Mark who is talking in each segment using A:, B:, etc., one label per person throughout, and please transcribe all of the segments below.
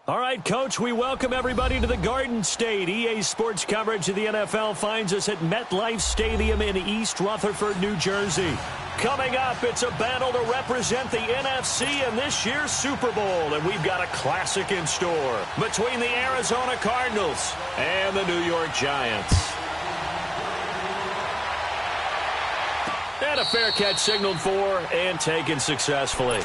A: All right, Coach, we welcome everybody to the Garden State. EA Sports coverage of the NFL finds us at MetLife Stadium in East Rutherford, New Jersey. Coming up, it's a battle to represent the NFC in this year's Super Bowl, and we've got a classic in store between the Arizona Cardinals and the New York Giants. And a fair catch signaled for and taken successfully.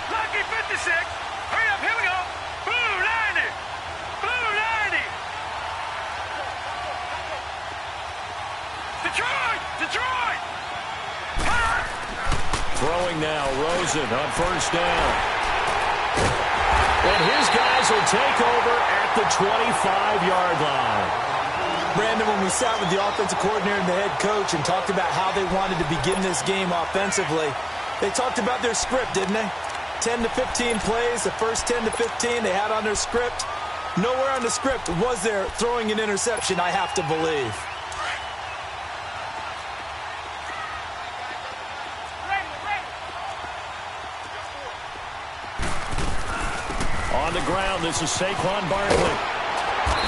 B: Lucky 56. Hurry up, here we go. Blue 90. Blue 90. Detroit! Detroit!
A: Throwing now, Rosen on first down. And his guys will take over at the 25-yard line.
C: Brandon, when we sat with the offensive coordinator and the head coach and talked about how they wanted to begin this game offensively, they talked about their script, didn't they? 10 to 15 plays, the first 10 to 15 they had on their script. Nowhere on the script was there throwing an interception, I have to believe.
A: On the ground, this is Saquon Barkley.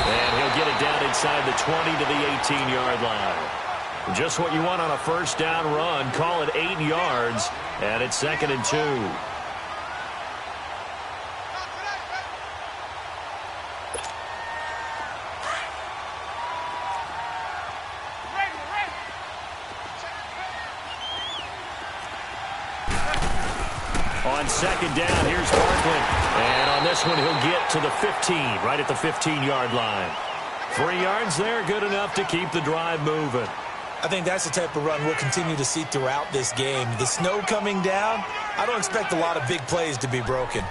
A: And he'll get it down inside the 20 to the 18-yard line. Just what you want on a first down run. Call it 8 yards, and it's 2nd and 2. On second down, here's Barkley. And on this one, he'll get to the 15, right at the 15-yard line. 3 yards there, good enough to keep the drive moving.
C: I think that's the type of run we'll continue to see throughout this game. The snow coming down, I don't expect a lot of big plays to be broken.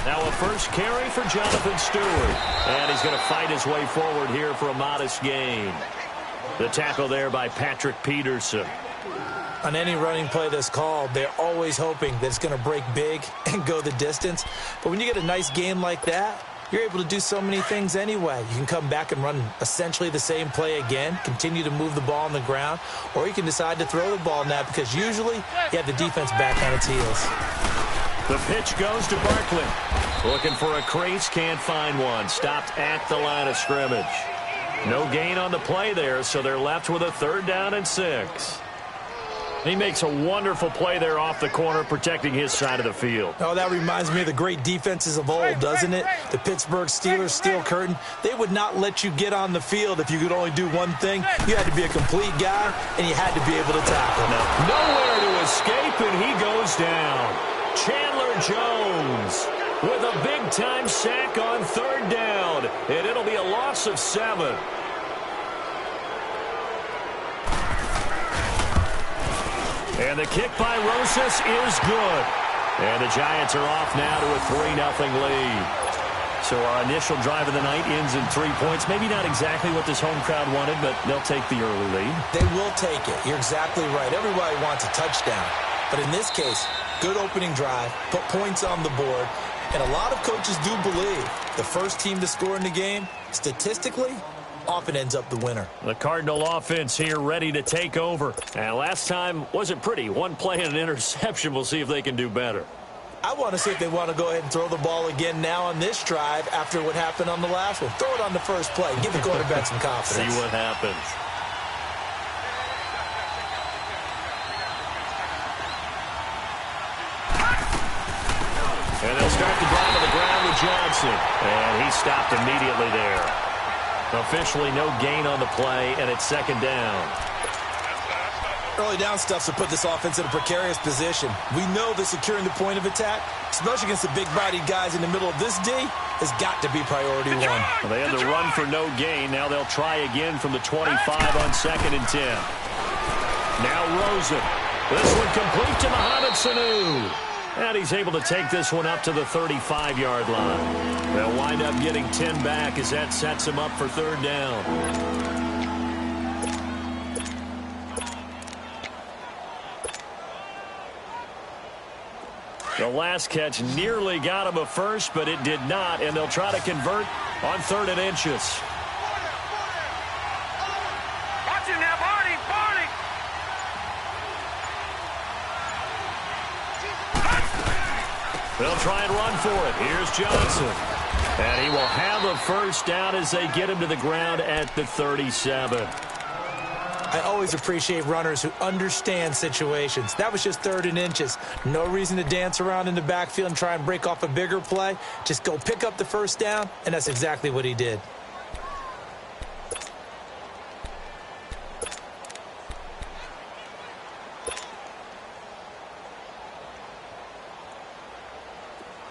A: Now a first carry for Jonathan Stewart. And he's going to fight his way forward here for a modest gain. The tackle there by Patrick Peterson.
C: On any running play that's called, they're always hoping that it's going to break big and go the distance. But when you get a nice game like that, you're able to do so many things anyway. You can come back and run essentially the same play again, continue to move the ball on the ground, or you can decide to throw the ball now because usually you have the defense back on its heels.
A: The pitch goes to Barkley. Looking for a crease, can't find one. Stopped at the line of scrimmage. No gain on the play there, so they're left with a 3rd down and 6. He makes a wonderful play there off the corner, protecting his side of the field.
C: Oh, that reminds me of the great defenses of old, doesn't it? The Pittsburgh Steelers steel curtain. They would not let you get on the field if you could only do one thing. You had to be a complete guy, and you had to be able to tackle.
A: Nowhere to escape, and he goes down. Chandler Jones with a big-time sack on 3rd down, and it'll be a loss of 7. And the kick by Rosas is good. And the Giants are off now to a 3-0 lead. So our initial drive of the night ends in 3 points. Maybe not exactly what this home crowd wanted, but they'll take the early lead.
C: They will take it. You're exactly right. Everybody wants a touchdown. But in this case, good opening drive, put points on the board, and a lot of coaches do believe the first team to score in the game, statistically, often ends up the winner.
A: The Cardinal offense here ready to take over. And last time wasn't pretty. One play and an interception. We'll see if they can do better.
C: I want to see if they want to go ahead and throw the ball again now on this drive after what happened on the last one. Throw it on the first play. Give the quarterback some confidence.
A: See what happens. And they'll start the drive on the ground with Johnson. And he stopped immediately there. Officially no gain on the play, and it's 2nd down.
C: Early down stuffs will put this offense in a precarious position. We know that securing the point of attack, especially against the big-bodied guys in the middle of this D, has got to be priority one.
A: Well, they had the run for no gain. Now they'll try again from the 25 on 2nd and 10. Now Rosen. This one complete to Mohamed Sanu. And he's able to take this one up to the 35-yard line. They'll wind up getting 10 back as that sets him up for 3rd down. The last catch nearly got him a first, but it did not, and they'll try to convert on 3rd and inches.
B: Watch it now, Barney, Barney.
A: They'll try and run for it. Here's Johnson. And he will have a first down as they get him to the ground at the 37.
C: I always appreciate runners who understand situations. That was just 3rd and inches. No reason to dance around in the backfield and try and break off a bigger play. Just go pick up the first down, and that's exactly what he did.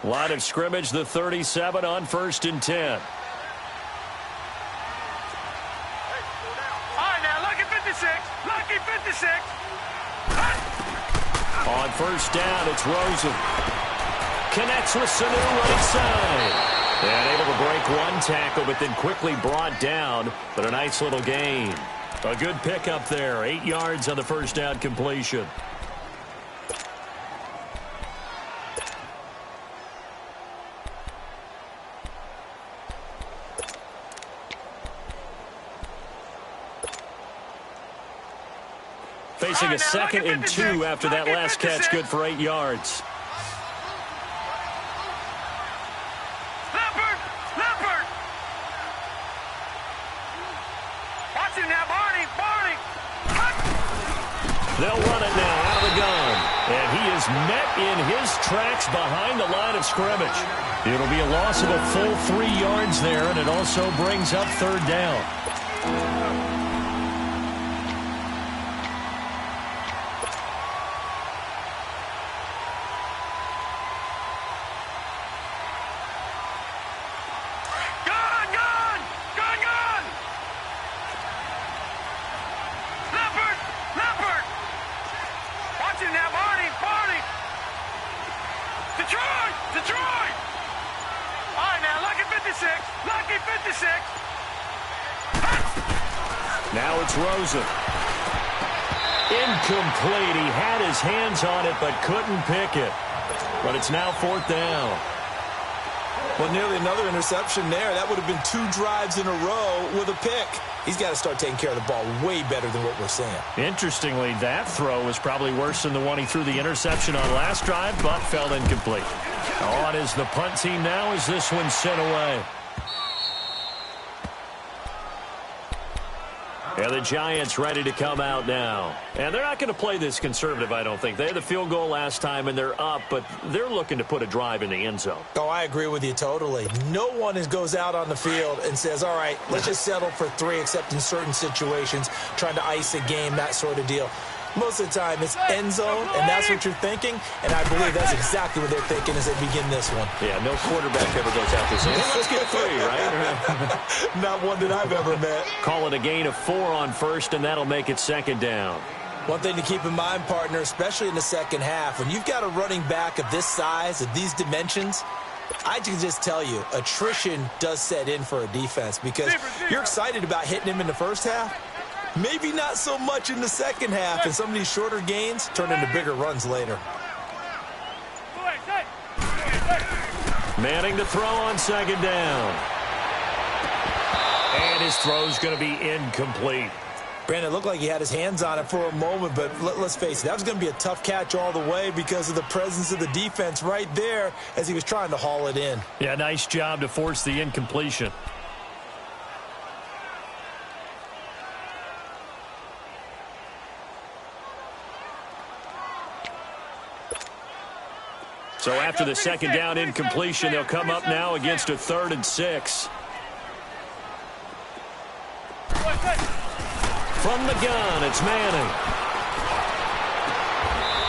A: Line of scrimmage, the 37 on 1st and 10.
B: Lucky 56.
A: On 1st down, it's Rosen. Connects with Sanu right side. And able to break one tackle, but then quickly brought down. But a nice little gain. A good pickup there. 8 yards on the 1st down completion. Facing a 2nd and 2 after that last catch, good for 8 yards.
B: Leopard! Leopard! Watch him now, Barney! Barney!
A: They'll run it now out of the gun. And he is met in his tracks behind the line of scrimmage. It'll be a loss of a full 3 yards there, and it also brings up 3rd down. Now it's Rosen. Incomplete. He had his hands on it but couldn't pick it. But it's now 4th down.
C: Well, nearly another interception there. That would have been 2 drives in a row with a pick. He's got to start taking care of the ball way better than what we're seeing.
A: Interestingly, that throw was probably worse than the one he threw the interception on last drive, but fell incomplete. On is the punt team now as this one's sent away. And the Giants ready to come out now. And they're not going to play this conservative, I don't think. They had the field goal last time, and they're up, but they're looking to put a drive in the end zone.
C: Oh, I agree with you totally. No one goes out on the field and says, all right, let's just settle for 3, except in certain situations, trying to ice a game, that sort of deal. Most of the time, it's end zone, and that's what you're thinking, and I believe that's exactly what they're thinking as they begin this one.
A: Yeah, no quarterback ever goes out there saying, let's get 3, right?
C: Not one that I've ever met.
A: Call it a gain of 4 on 1st, and that'll make it 2nd down.
C: One thing to keep in mind, partner, especially in the second half, when you've got a running back of this size, of these dimensions, I can just tell you, attrition does set in for a defense because you're excited about hitting him in the first half. Maybe not so much in the second half, and some of these shorter gains turn into bigger runs later.
A: Manning to throw on 2nd down. And his throw's going to be incomplete.
C: Brandon, it looked like he had his hands on it for a moment, but let's face it, that was going to be a tough catch all the way because of the presence of the defense right there as he was trying to haul it in.
A: Yeah, nice job to force the incompletion. So after the 2nd down incompletion, they'll come up now against a 3rd and 6. From the gun, it's Manning.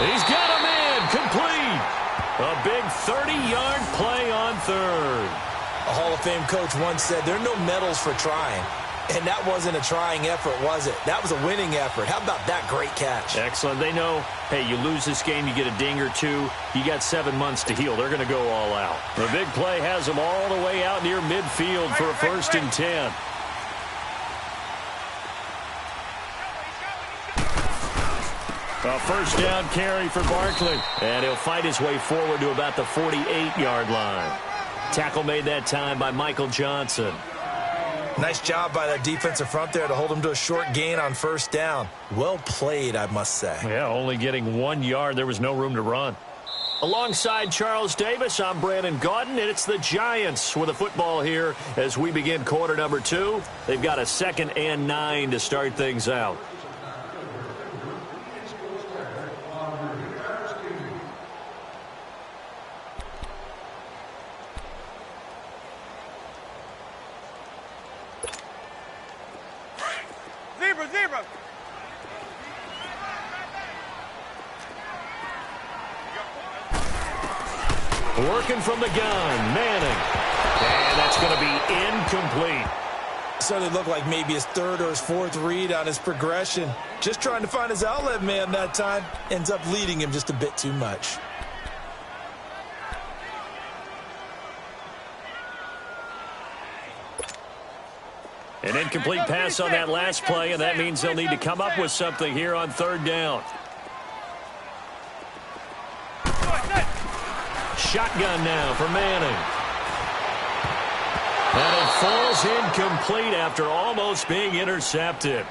A: He's got a man complete. A big 30-yard play on third.
C: A Hall of Fame coach once said there are no medals for trying. And that wasn't a trying effort, was it? That was a winning effort. How about that great catch?
A: Excellent. They know, hey, you lose this game, you get a ding or two. You got 7 months to heal. They're going to go all out. The big play has them all the way out near midfield for a 1st and 10. A 1st down carry for Barkley. And he'll fight his way forward to about the 48-yard line. Tackle made that time by Michael Johnson.
C: Nice job by that defensive front there to hold him to a short gain on 1st down. Well played, I must say.
A: Yeah, only getting 1 yard. There was no room to run. Alongside Charles Davis, I'm Brandon Gaudin, and it's the Giants with a football here as we begin quarter number 2. They've got a 2nd and 9 to start things out.
B: Zebra.
A: Working from the gun, Manning. And that's going to be incomplete.
C: So it looked like maybe his 3rd or his 4th read on his progression. Just trying to find his outlet man that time. Ends up leading him just a bit too much.
A: An incomplete pass on that last play, and that means they'll need to come up with something here on 3rd down. Shotgun now for Manning. And it falls incomplete after almost being intercepted.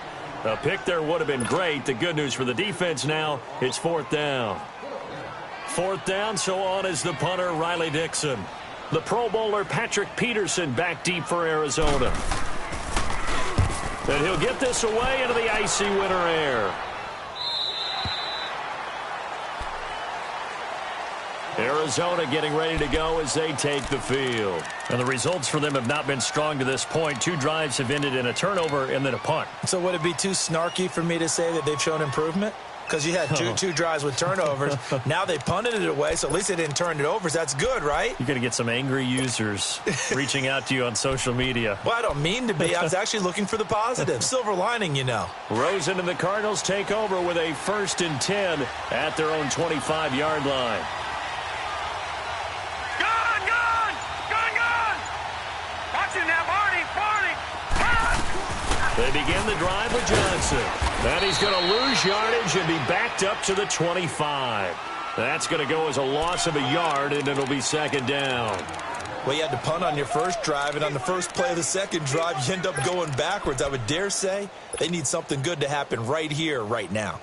A: A pick there would have been great. The good news for the defense now, it's 4th down. 4th down, so on is the punter, Riley Dixon. The Pro Bowler, Patrick Peterson, back deep for Arizona. And he'll get this away into the icy winter air. Arizona getting ready to go as they take the field. And the results for them have not been strong to this point. 2 drives have ended in a turnover and then a punt.
C: So would it be too snarky for me to say that they've shown improvement? Because you had two drives with turnovers. Now they punted it away, so at least they didn't turn it over. So that's good, right?
A: You're going to get some angry users reaching out to you on social media.
C: Well, I don't mean to be. I was actually looking for the positive. Silver lining, you know.
A: Rosen and the Cardinals take over with a 1st and 10 at their own 25-yard line.
B: Watch it now, Barney.
A: They begin the drive with Johnson. And he's going to lose yardage and be backed up to the 25. That's going to go as a loss of a yard, and it'll be 2nd down.
C: Well, you had to punt on your 1st drive, and on the 1st play of the 2nd drive, you end up going backwards. I would dare say they need something good to happen right here, right now.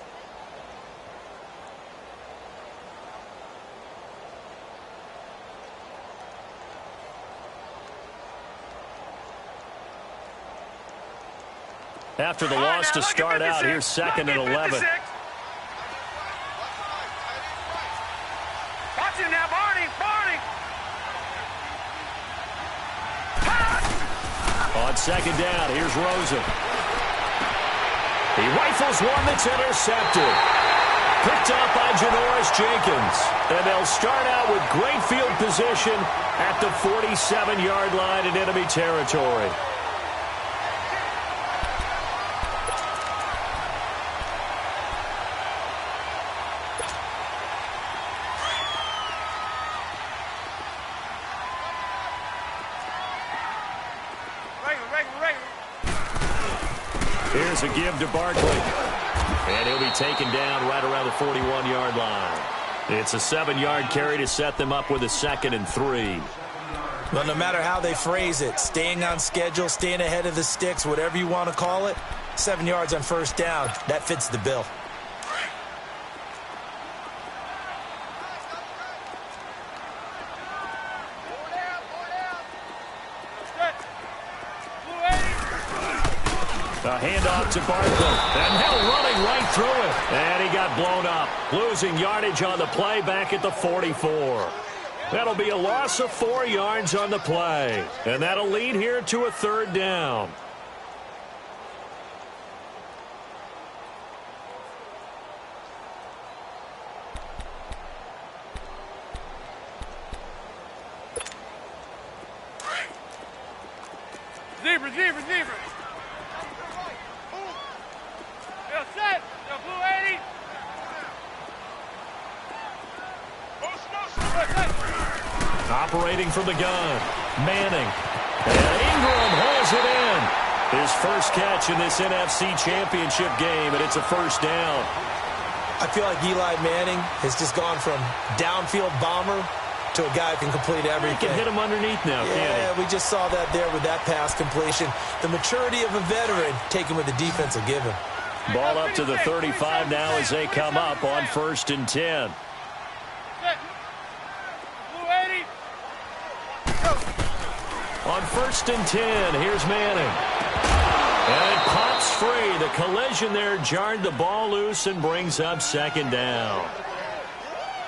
A: After the loss to start out, here's 2nd and 11.
B: Watch it now, Barney.
A: On 2nd down, here's Rosen. He rifles one that's intercepted. Picked up by Janoris Jenkins. And they'll start out with great field position at the 47-yard line in enemy territory. Here's a give to Barkley. And he'll be taken down right around the 41-yard line. It's a 7-yard carry to set them up with a 2nd and 3.
C: Well, no matter how they phrase it, staying on schedule, staying ahead of the sticks, whatever you want to call it, 7 yards on 1st down, that fits the bill.
A: A handoff to Barkley. And now running right through it. And he got blown up. Losing yardage on the play back at the 44. That'll be a loss of 4 yards on the play. And that'll lead here to a 3rd down.
B: Receiver. Yo, set. Yo, blue 80.
A: Operating from the gun, Manning. And Ingram holds it in. His first catch in this NFC Championship game, and it's a first down.
C: I feel like Eli Manning has just gone from downfield bomber to a guy who can complete everything.
A: He can hit him underneath now, can't he?
C: Yeah, we just saw that there with that pass completion. The maturity of a veteran taken with the defense will give him.
A: Ball up to the 35 now as they come up on 1st and 10. On 1st and 10, here's Manning. And it pops free. The collision there jarred the ball loose and brings up 2nd down.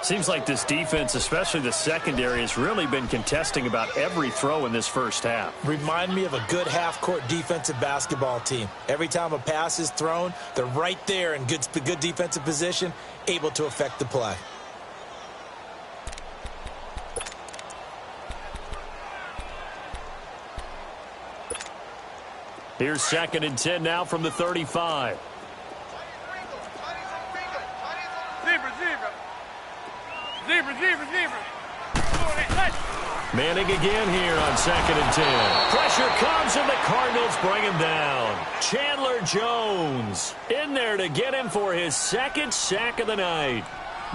A: Seems like this defense, especially the secondary, has really been contesting about every throw in this first half.
C: Remind me of a good half-court defensive basketball team. Every time a pass is thrown, they're right there in good defensive position, able to affect the play.
A: Here's 2nd and 10 now from the 35.
B: Zebra.
A: Manning again here on 2nd and 10. Pressure comes and the Cardinals bring him down. Chandler Jones in there to get him for his 2nd sack of the night.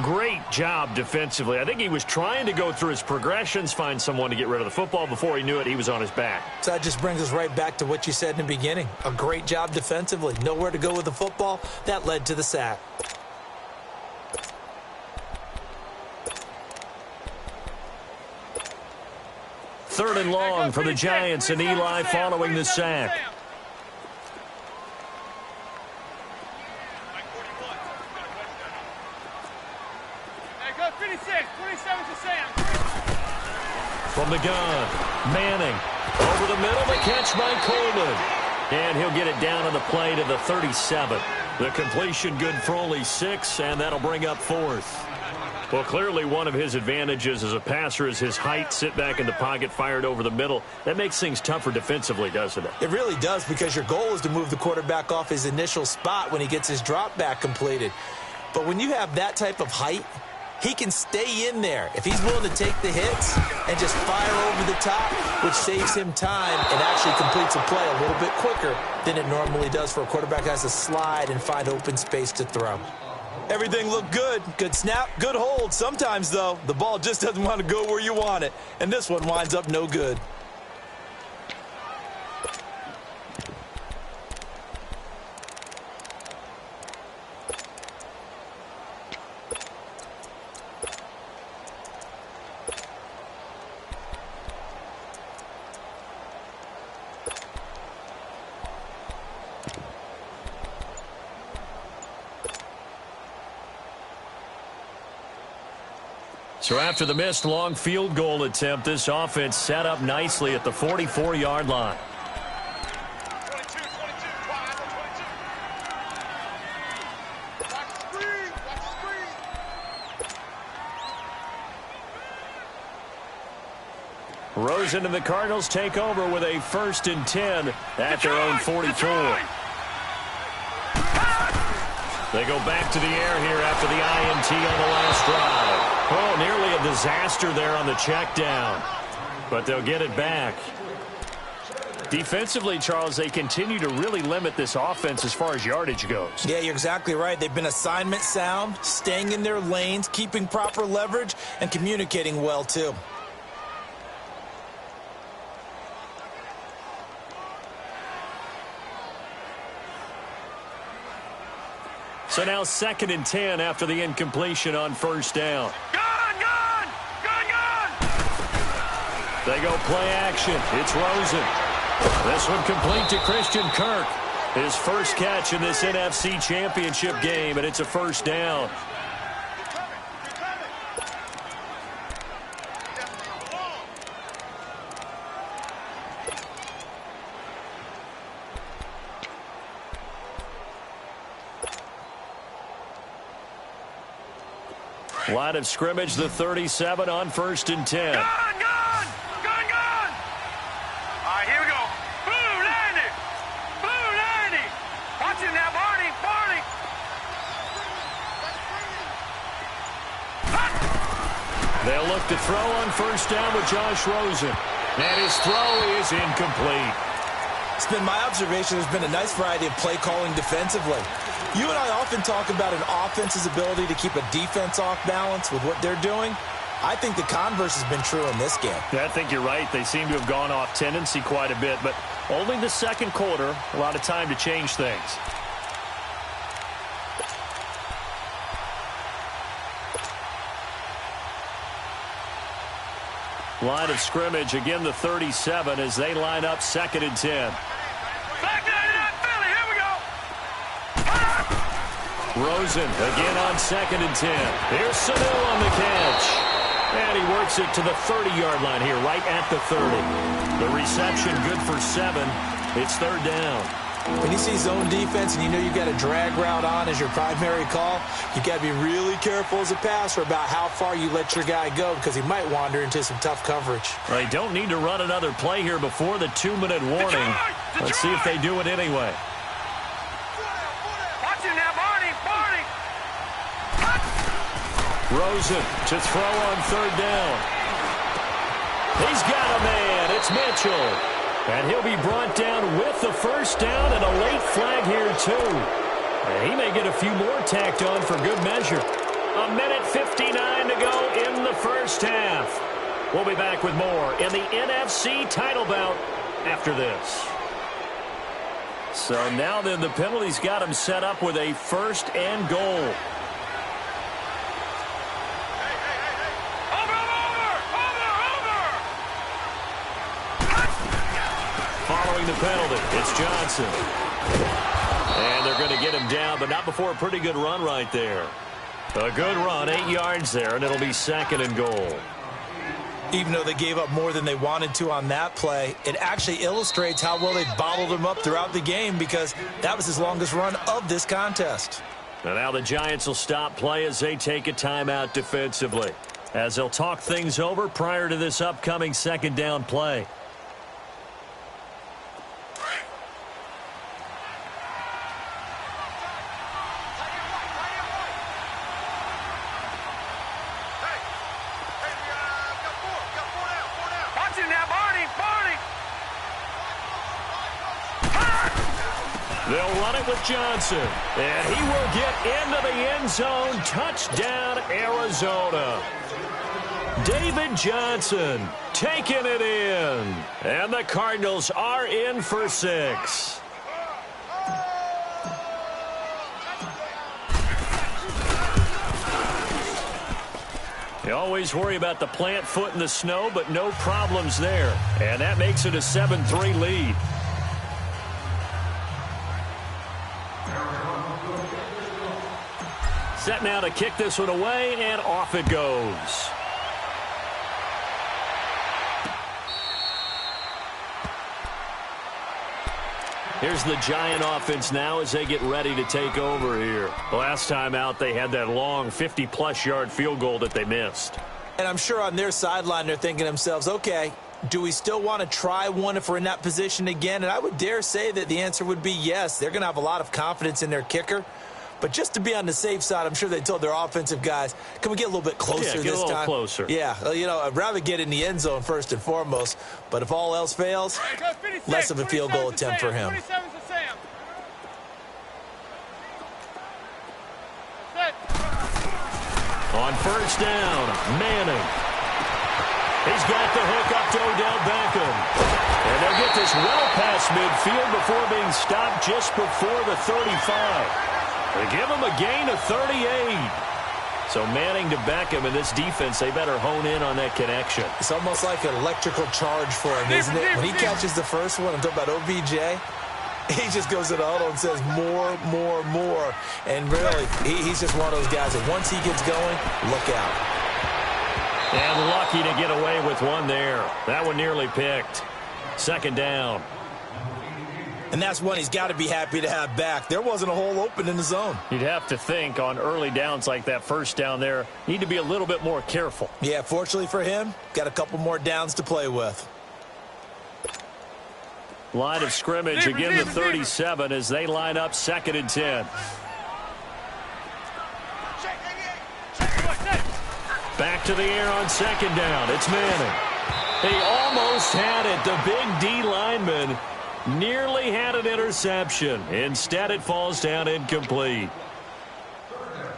A: Great job defensively. I think he was trying to go through his progressions, find someone to get rid of the football. Before he knew it, he was on his back.
C: So that just brings us right back to what you said in the beginning. A great job defensively. Nowhere to go with the football. That led to the sack.
A: Third and long for the Giants, and Eli following the sack. From the gun, Manning. Over the middle, the catch by Coleman. And he'll get it down on the play to the 37. The completion good for only 6, and that'll bring up 4th. Well, clearly one of his advantages as a passer is his height. Sit back in the pocket, fired over the middle. That makes things tougher defensively, doesn't it?
C: It really does, because your goal is to move the quarterback off his initial spot when he gets his drop back completed. But when you have that type of height, he can stay in there if he's willing to take the hits and just fire over the top, which saves him time and actually completes a play a little bit quicker than it normally does for a quarterback who has to slide and find open space to throw. Everything looked good. Good snap, good hold. Sometimes, though, the ball just doesn't want to go where you want it, and this one winds up no good.
A: So after the missed long field goal attempt, this offense set up nicely at the 44-yard line. Rosen and the Cardinals take over with a 1st and 10 at their own 44. They go back to the air here after the INT on the last drive. Oh, nearly a disaster there on the check down. But they'll get it back. Defensively, Charles, they continue to really limit this offense as far as yardage goes.
C: Yeah, you're exactly right. They've been assignment sound, staying in their lanes, keeping proper leverage, and communicating well, too.
A: So now 2nd and 10 after the incompletion on 1st down.
B: Gun!
A: They go play action. It's Rosen. This one complete to Christian Kirk. His first catch in this NFC Championship game, and it's a 1st down. Line of scrimmage, the 37 on 1st and 10.
B: Gun! All right, here we go. Blue
A: They'll look to throw on first down with Josh Rosen. And his throw is incomplete.
C: It's been my observation there's been a nice variety of play calling defensively. You and I often talk about an offense's ability to keep a defense off balance with what they're doing. I think the converse has been true in this game.
A: Yeah, I think you're right. They seem to have gone off tendency quite a bit, but only the second quarter, a lot of time to change things. Line of scrimmage, again the 37 as they line up 2nd and 10.
B: Philly, here we go.
A: Rosen again on 2nd and 10. Here's Sanu on the catch. And he works it to the 30-yard line here, right at the 30. The reception good for 7. It's 3rd down.
C: When you see zone defense and you know you've got a drag route on as your primary call, you've got to be really careful as a passer about how far you let your guy go because he might wander into some tough coverage.
A: They don't need to run another play here before the 2-minute warning. Let's see if they do it anyway.
B: Watch it now, Barney.
A: Rosen to throw on 3rd down. He's got a man. It's Mitchell. And he'll be brought down with the first down and a late flag here, too. And he may get a few more tacked on for good measure. 1:59 to go in the first half. We'll be back with more in the NFC title bout after this. So now then, the penalty's got him set up with a 1st and goal. Following the penalty, it's Johnson. And they're going to get him down, but not before a pretty good run right there. A good run, 8 yards there, and it'll be 2nd and goal.
C: Even though they gave up more than they wanted to on that play, it actually illustrates how well they bottled him up throughout the game because that was his longest run of this contest.
A: And now the Giants will stop play as they take a timeout defensively, as they'll talk things over prior to this upcoming 2nd down play. They'll run it with Johnson, and he will get into the end zone. Touchdown, Arizona. David Johnson taking it in, and the Cardinals are in for 6. You always worry about the plant foot in the snow, but no problems there, and that makes it a 7-3 lead. Set now to kick this one away, and off it goes. Here's the Giant offense now as they get ready to take over here. Last time out, they had that long 50-plus yard field goal that they missed.
C: And I'm sure on their sideline they're thinking to themselves, okay, do we still want to try one if we're in that position again? And I would dare say that the answer would be yes. They're going to have a lot of confidence in their kicker. But just to be on the safe side, I'm sure they told their offensive guys, can we get a little bit closer this time?
A: Yeah, get a little closer.
C: Yeah, you know, I'd rather get in the end zone first and foremost. But if all else fails, less of a field goal attempt for him.
A: On first down, Manning. He's got the hook up to Odell Beckham. And they'll get this well past midfield before being stopped just before the 35. They give him a gain of 38. So Manning to Beckham in this defense, they better hone in on that connection.
C: It's almost like an electrical charge for him, isn't it? When he catches the first one, I'm talking about OBJ, he just goes to the huddle and says more, more, more. And really, he's just one of those guys that once he gets going, look out.
A: And lucky to get away with one there. That one nearly picked. 2nd down.
C: And that's one he's got to be happy to have back. There wasn't a hole open in the zone.
A: You'd have to think on early downs like that first down there, need to be a little bit more careful.
C: Yeah, fortunately for him, got a couple more downs to play with.
A: Line of scrimmage, again the 37 as they line up 2nd and 10. Back to the air on second down. It's Manning. He almost had it. The big D lineman nearly had an interception. Instead, it falls down incomplete.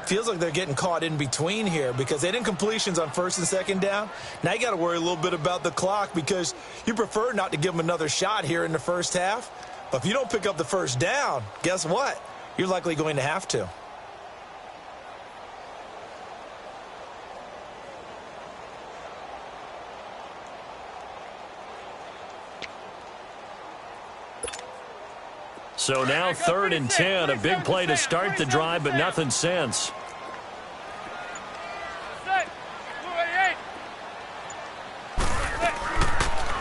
C: Feels like they're getting caught in between here because they didn't completions on first and second down. Now you got to worry a little bit about the clock because you prefer not to give them another shot here in the first half. But if you don't pick up the first down, guess what? You're likely going to have to.
A: So now 3rd and 10, a big play to start the drive, but nothing since.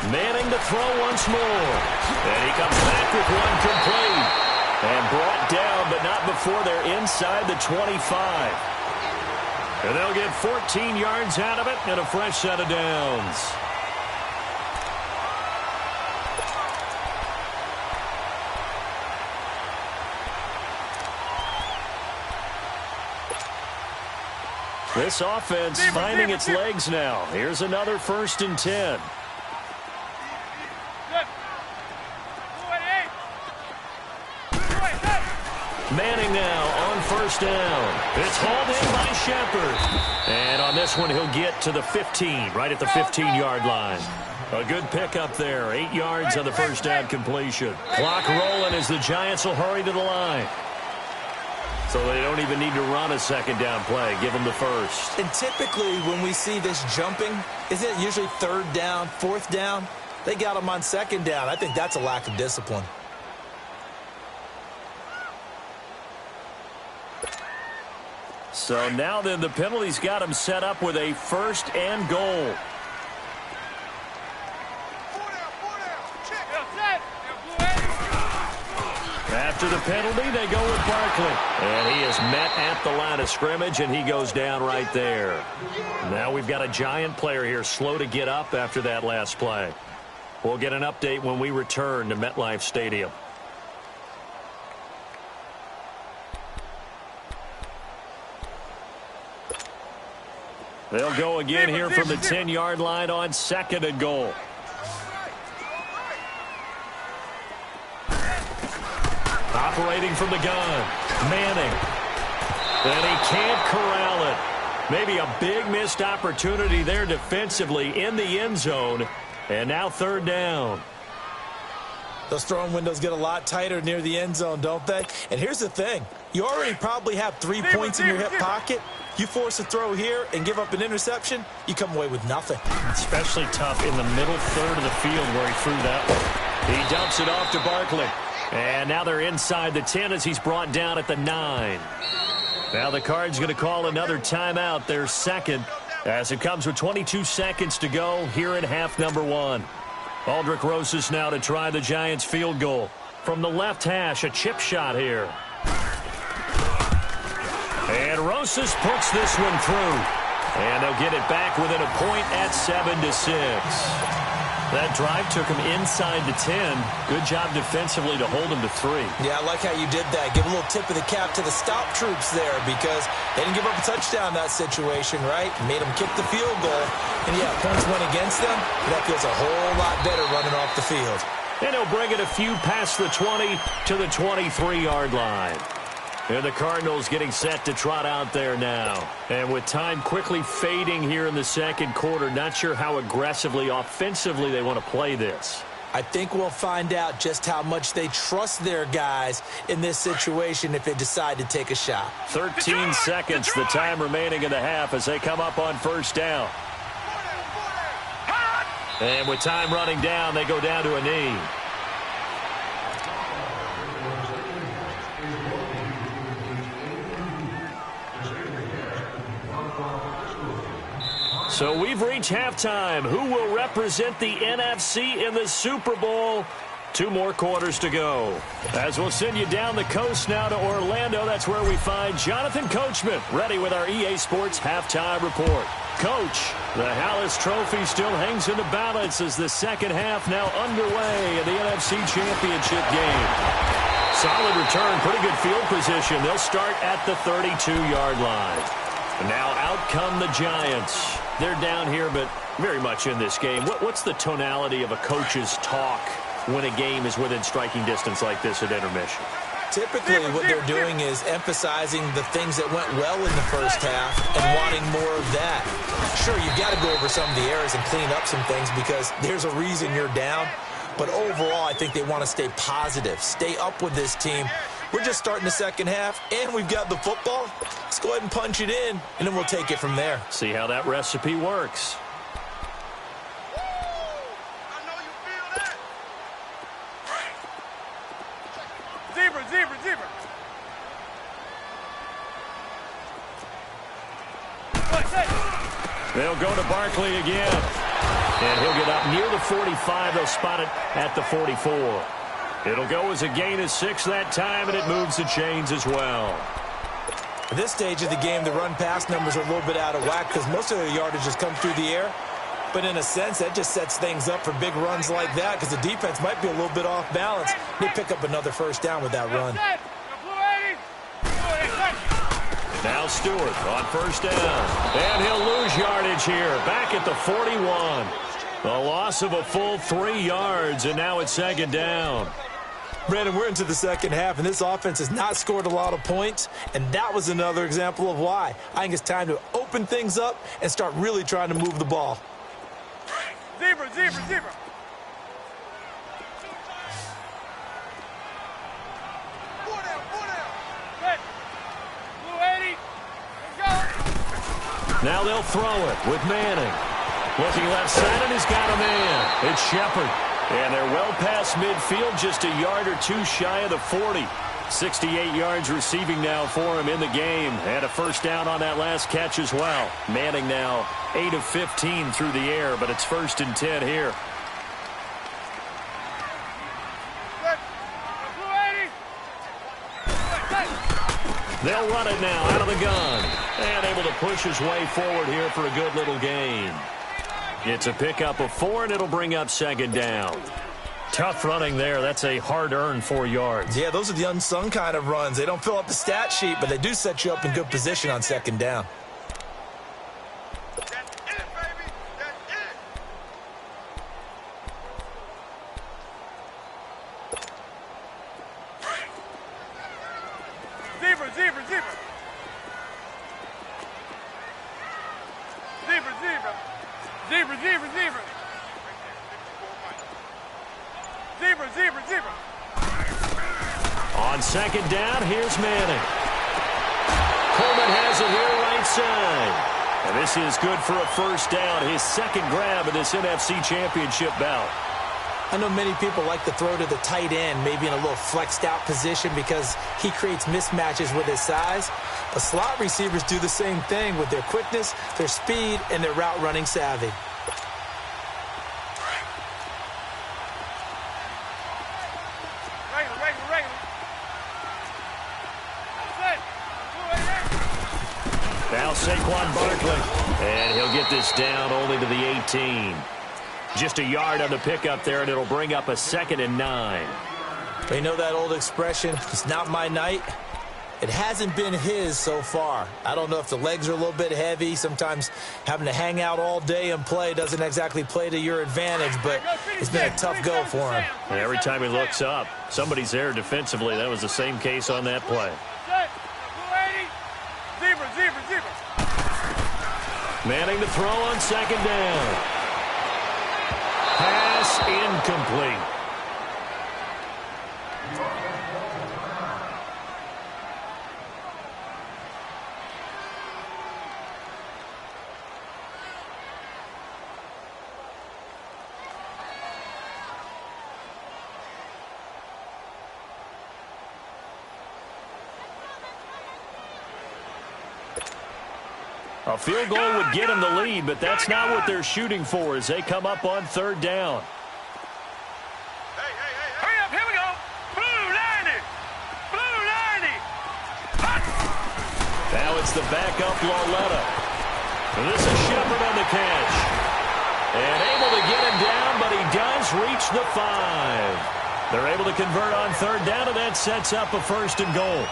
A: Manning to throw once more. And he comes back with one complete. And brought down, but not before they're inside the 25. And they'll get 14 yards out of it and a fresh set of downs. This offense finding its legs now. Here's another 1st and 10. Manning now on 1st down. It's hauled in by Shepard. And on this one, he'll get to the 15, right at the 15-yard line. A good pickup there. 8 yards on the first down completion. Clock rolling as the Giants will hurry to the line. So they don't even need to run a second down play. Give them the first.
C: And typically when we see this jumping, isn't it usually 3rd down, 4th down? They got them on 2nd down. I think that's a lack of discipline.
A: So now then the penalty's got him set up with a 1st and goal. After the penalty, they go with Barkley. And he is met at the line of scrimmage, and he goes down right there. Now we've got a Giant player here slow to get up after that last play. We'll get an update when we return to MetLife Stadium. They'll go again here from the 10-yard line on 2nd and goal. Operating from the gun, Manning. And he can't corral it. Maybe a big missed opportunity there defensively in the end zone. And now 3rd down.
C: Those throwing windows get a lot tighter near the end zone, don't they? And here's the thing. You already probably have 3 points in your hip pocket. You force a throw here and give up an interception, you come away with nothing.
A: Especially tough in the middle 3rd of the field where he threw that one. He dumps it off to Barkley. And now they're inside the 10 as he's brought down at the 9. Now the Cards going to call another timeout, their 2nd, as it comes with 22 seconds to go here in half number 1. Aldrick Rosas now to try the Giants field goal. From the left hash, a chip shot here. And Rosas puts this one through. And they'll get it back within a point at 7-6. That drive took him inside the 10. Good job defensively to hold him to 3.
C: Yeah, I like how you did that. Give a little tip of the cap to the stop troops there because they didn't give up a touchdown in that situation, right? Made them kick the field goal. And, yeah, points went against them. That feels a whole lot better running off the field.
A: And he'll bring it a few past the 20 to the 23-yard line. And the Cardinals getting set to trot out there now. And with time quickly fading here in the 2nd quarter, not sure how aggressively, offensively they want to play this.
C: I think we'll find out just how much they trust their guys in this situation if they decide to take a shot.
A: 13 seconds, the time remaining in the half as they come up on 1st down. And with time running down, they go down to a knee. So we've reached halftime. Who will represent the NFC in the Super Bowl? 2 more quarters to go. As we'll send you down the coast now to Orlando, that's where we find Jonathan Coachman, ready with our EA Sports Halftime Report. Coach, the Hallis Trophy still hangs in the balance as the 2nd half now underway in the NFC Championship game. Solid return, pretty good field position. They'll start at the 32-yard line. Now out come the Giants. They're down here, but very much in this game. What's the tonality of a coach's talk when a game is within striking distance like this at intermission?
C: Typically, what they're doing is emphasizing the things that went well in the first half and wanting more of that. Sure, you've got to go over some of the errors and clean up some things because there's a reason you're down. But overall, I think they want to stay positive, stay up with this team. We're just starting the second half, and we've got the football. Let's go ahead and punch it in, and then we'll take it from there.
A: See how that recipe works.
B: Zebra.
A: They'll go to Barkley again. And he'll get up near the 45. They'll spot it at the 44. It'll go as a gain of 6 that time, and it moves the chains as well.
C: At this stage of the game, the run-pass numbers are a little bit out of whack because most of their yardage has come through the air. But in a sense, that just sets things up for big runs like that because the defense might be a little bit off balance. They pick up another first down with that run.
A: Now Stewart on first down. And he'll lose yardage here. Back at the 41. A loss of a full 3 yards, and now it's second down.
C: Brandon, we're into the second half, and this offense has not scored a lot of points, and that was another example of why. I think it's time to open things up and start really trying to move the ball.
B: Zebra.
A: Now they'll throw it with Manning. Looking left side, and he's got a man. It's Shepard. And they're well past midfield, just a yard or 2 shy of the 40. 68 yards receiving now for him in the game. And a first down on that last catch as well. Manning now 8 of 15 through the air, but it's 1st and 10 here. They'll run it now out of the gun. And able to push his way forward here for a good little gain. It's a pickup of 4, and it'll bring up second down. Tough running there. That's a hard-earned 4 yards.
C: Yeah, those are the unsung kind of runs. They don't fill up the stat sheet, but they do set you up in good position on second down.
B: Zebra.
A: On second down, here's Manning. Coleman has it here right side. And this is good for a first down. His second grab of this NFC Championship bout.
C: I know many people like to throw to the tight end, maybe in a little flexed out position because he creates mismatches with his size. But slot receivers do the same thing with their quickness, their speed, and their route running savvy.
A: Now Saquon Barkley, and he'll get this down only to the 18. Just a yard on the pickup there, and it'll bring up a 2nd and 9.
C: You know that old expression, it's not my night? It hasn't been his so far. I don't know if the legs are a little bit heavy. Sometimes having to hang out all day and play doesn't exactly play to your advantage, but it's been a tough go for him.
A: And every time he looks up, somebody's there defensively. That was the same case on that play.
B: Zebra.
A: Manning to throw on second down. Pass incomplete. A field goal would get them the lead, but that's not what they're shooting for as they come up on third down.
B: Hurry up, here we go. Blue 90.
A: Now it's the backup Lauletta. This is Shepard on the catch. And able to get him down, but he does reach the 5. They're able to convert on third down, and that sets up a 1st and goal.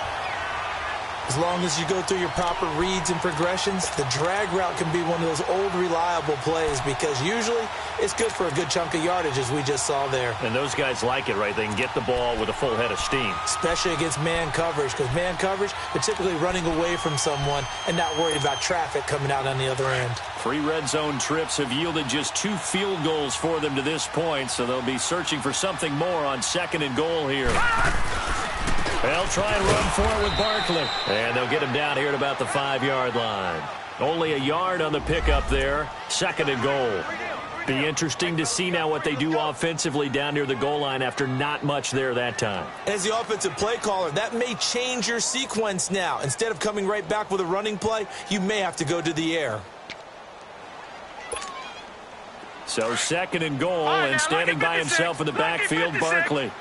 C: As long as you go through your proper reads and progressions, the drag route can be one of those old reliable plays because usually it's good for a good chunk of yardage, as we just saw there.
A: And those guys like it, right? They can get the ball with a full head of steam.
C: Especially against man coverage, because man coverage, they're typically running away from someone and not worried about traffic coming out on the other end.
A: 3 red zone trips have yielded just 2 field goals for them to this point, so they'll be searching for something more on 2nd and goal here. They'll try and run for it with Barkley. And they'll get him down here at about the 5-yard line. Only a yard on the pickup there. 2nd and goal. Be interesting to see now what they do offensively down near the goal line after not much there that time.
C: As the offensive play caller, that may change your sequence now. Instead of coming right back with a running play, you may have to go to the air.
A: So 2nd and goal, and standing by himself in the backfield, Barkley.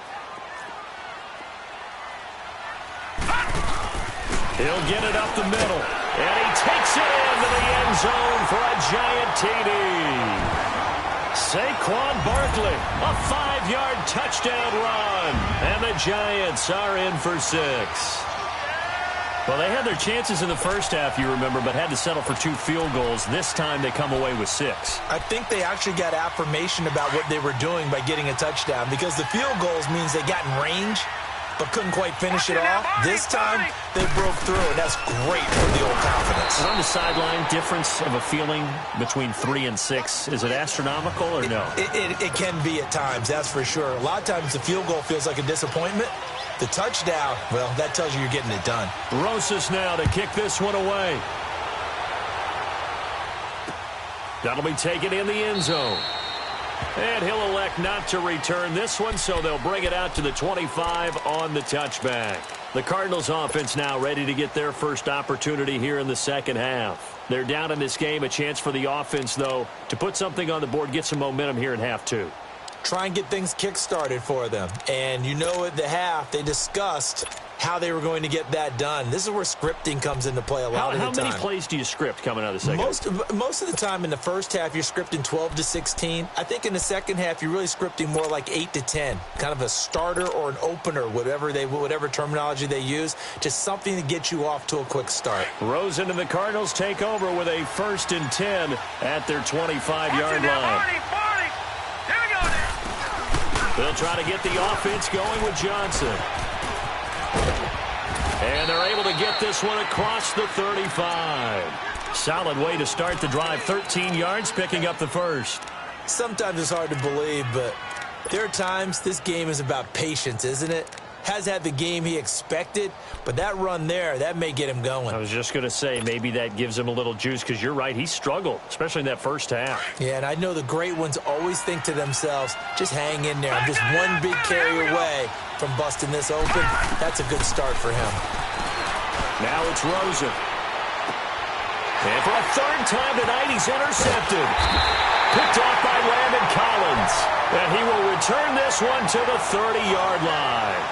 A: He'll get it up the middle, and he takes it into the end zone for a giant TD. Saquon Barkley, a 5-yard touchdown run, and the Giants are in for 6. Well, they had their chances in the first half, you remember, but had to settle for 2 field goals. This time they come away with 6.
C: I think they actually got affirmation about what they were doing by getting a touchdown, because the field goals means they got in range but couldn't quite finish it off. This time, they broke through, and that's great for the old confidence.
A: And on the sideline, difference of a feeling between 3 and 6, is it astronomical or no?
C: It can be at times, that's for sure. A lot of times the field goal feels like a disappointment. The touchdown, well, that tells you you're getting it done.
A: Rosas now to kick this one away. That'll be taken in the end zone. And he'll elect not to return this one, so they'll bring it out to the 25 on the touchback. The Cardinals offense now ready to get their first opportunity here in the second half. They're down in this game, a chance for the offense, though, to put something on the board, get some momentum here in half 2.
C: Try and get things kick-started for them. And you know at the half, they discussed how they were going to get that done. This is where scripting comes into play a lot of the time.
A: How many plays do you script coming out of the second?
C: Most of the time in the first half, you're scripting 12 to 16. I think in the second half, you're really scripting more like 8 to 10. Kind of a starter or an opener, whatever terminology they use. Just something to get you off to a quick start.
A: Rosen and the Cardinals take over with a 1st and 10 at their 25-yard line. They'll try to get the offense going with Johnson. And they're able to get this one across the 35. Solid way to start the drive. 13 yards, picking up the first.
C: Sometimes it's hard to believe, but there are times this game is about patience, isn't it? Has had the game he expected, but that run there, that may get him going.
A: I was just going to say, maybe that gives him a little juice, because you're right, he struggled, especially in that first half.
C: Yeah, and I know the great ones always think to themselves, just hang in there. I'm just one big carry away from busting this open. That's a good start for him.
A: Now it's Rosen. And for a 3rd time tonight, he's intercepted. Picked off by Landon Collins. And he will return this one to the 30-yard line.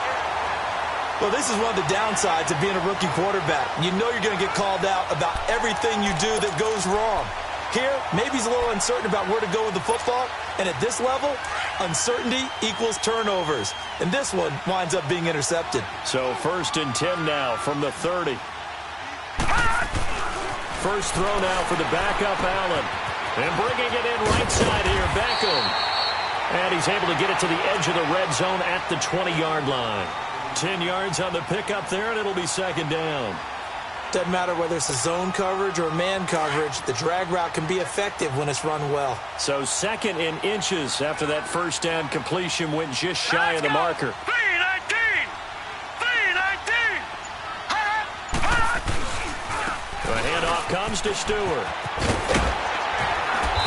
C: Well, this is one of the downsides of being a rookie quarterback. You know you're going to get called out about everything you do that goes wrong. Here, maybe he's a little uncertain about where to go with the football. And at this level, uncertainty equals turnovers. And this one winds up being intercepted.
A: So 1st and 10 now from the 30. First throw now for the backup, Allen. And bringing it in right side here, Beckham. And he's able to get it to the edge of the red zone at the 20-yard line. 10 yards on the pickup there, and it'll be 2nd down.
C: Doesn't matter whether it's a zone coverage or man coverage, the drag route can be effective when it's run well.
A: So 2nd and inches after that first down completion, went just shy of the marker.
B: 319!
A: The handoff comes to Stewart.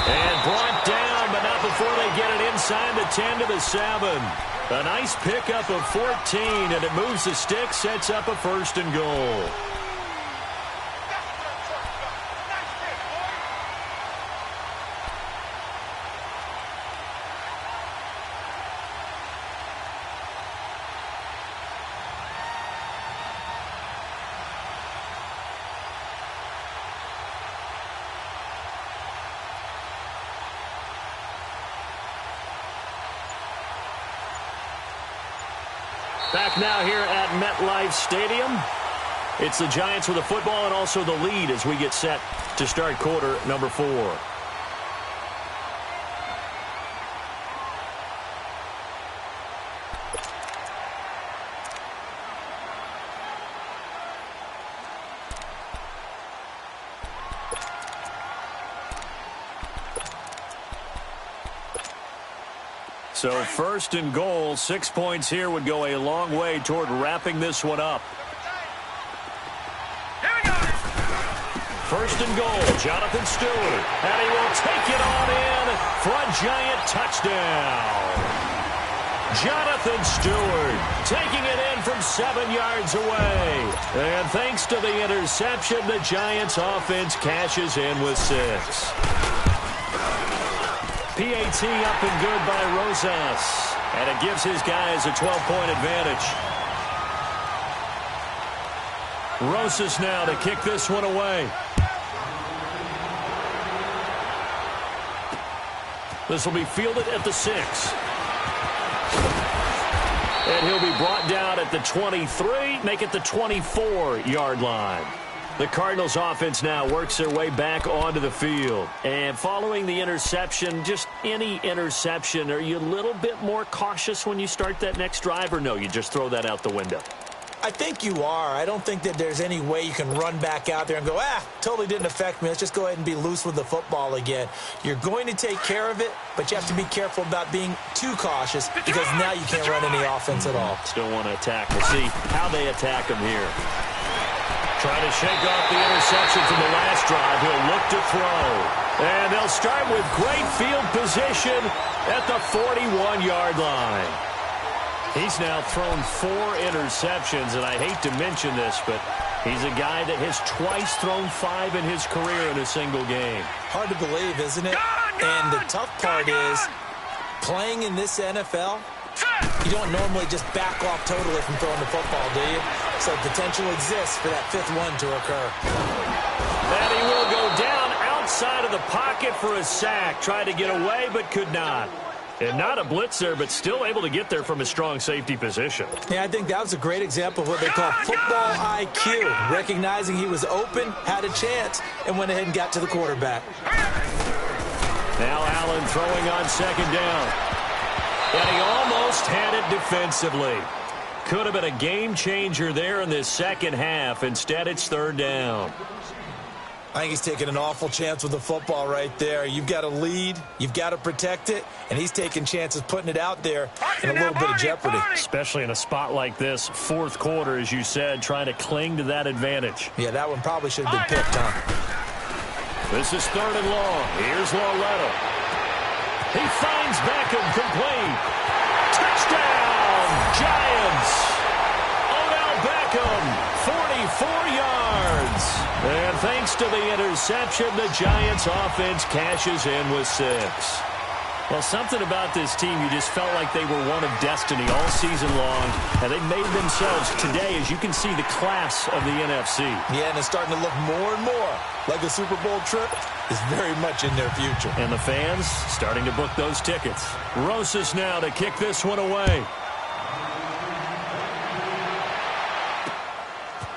A: And brought down, but not before they get it inside the 10 to the 7. A nice pickup of 14, and it moves the stick, sets up a 1st and goal. Back now here at MetLife Stadium. It's the Giants with the football and also the lead as we get set to start quarter number 4. So first and goal, 6 points here would go a long way toward wrapping this one up.
B: Here we go.
A: First and goal, Jonathan Stewart. And he will take it on in for a Giant touchdown. Jonathan Stewart taking it in from 7 yards away. And thanks to the interception, the Giants offense cashes in with 6. PAT up and good by Rosas. And it gives his guys a 12-point advantage. Rosas now to kick this one away. This will be fielded at the 6. And he'll be brought down at the 23, make it the 24-yard line. The Cardinals offense now works their way back onto the field. And following the interception, just any interception, are you a little bit more cautious when you start that next drive, or no, you just throw that out the window?
C: I think you are. I don't think that there's any way you can run back out there and go, totally didn't affect me. Let's just go ahead and be loose with the football again. You're going to take care of it, but you have to be careful about being too cautious because now you can't run any offense at all.
A: Still want to attack. We'll see how they attack him here. Trying to shake off the interception from the last drive. He'll look to throw. And they'll start with great field position at the 41-yard line. He's now thrown 4 interceptions, and I hate to mention this, but he's a guy that has twice thrown 5 in his career in a single game.
C: Hard to believe, isn't it? And the tough part is, playing in this NFL, you don't normally just back off totally from throwing the football, do you? So potential exists for that 5th one to occur.
A: And he will go down outside of the pocket for a sack. Tried to get away, but could not. And not a blitzer, but still able to get there from a strong safety position.
C: Yeah, I think that was a great example of what they call football IQ. Recognizing he was open, had a chance, and went ahead and got to the quarterback.
A: Now Allen throwing on second down. And he almost had it defensively. Could have been a game changer there in this second half. Instead, it's third down.
C: I think he's taking an awful chance with the football right there. You've got to lead, you've got to protect it, and he's taking chances putting it out there in a little bit of jeopardy.
A: Especially in a spot like this, fourth quarter, as you said, trying to cling to that advantage.
C: Yeah, that one probably should have been picked, huh?
A: This is third and long. Here's Loretta. He finds Beckham complete. Touchdown, Giants. Odell Beckham, 44 yards. And thanks to the interception, the Giants offense cashes in with 6. Well, something about this team, you just felt like they were one of destiny all season long, and they made themselves today, as you can see, the class of the NFC.
C: Yeah, and it's starting to look more and more like the Super Bowl trip is very much in their future.
A: And the fans starting to book those tickets. Rosas now to kick this one away.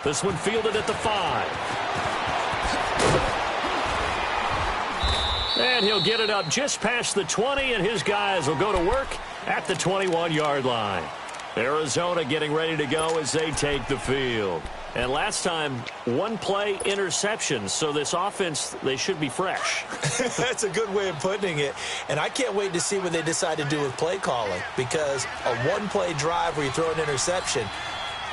A: This one fielded at the 5. And he'll get it up just past the 20, and his guys will go to work at the 21-yard line. Arizona getting ready to go as they take the field. And last time, 1-play interception, so this offense, they should be fresh.
C: That's a good way of putting it. And I can't wait to see what they decide to do with play calling, because a 1-play drive where you throw an interception,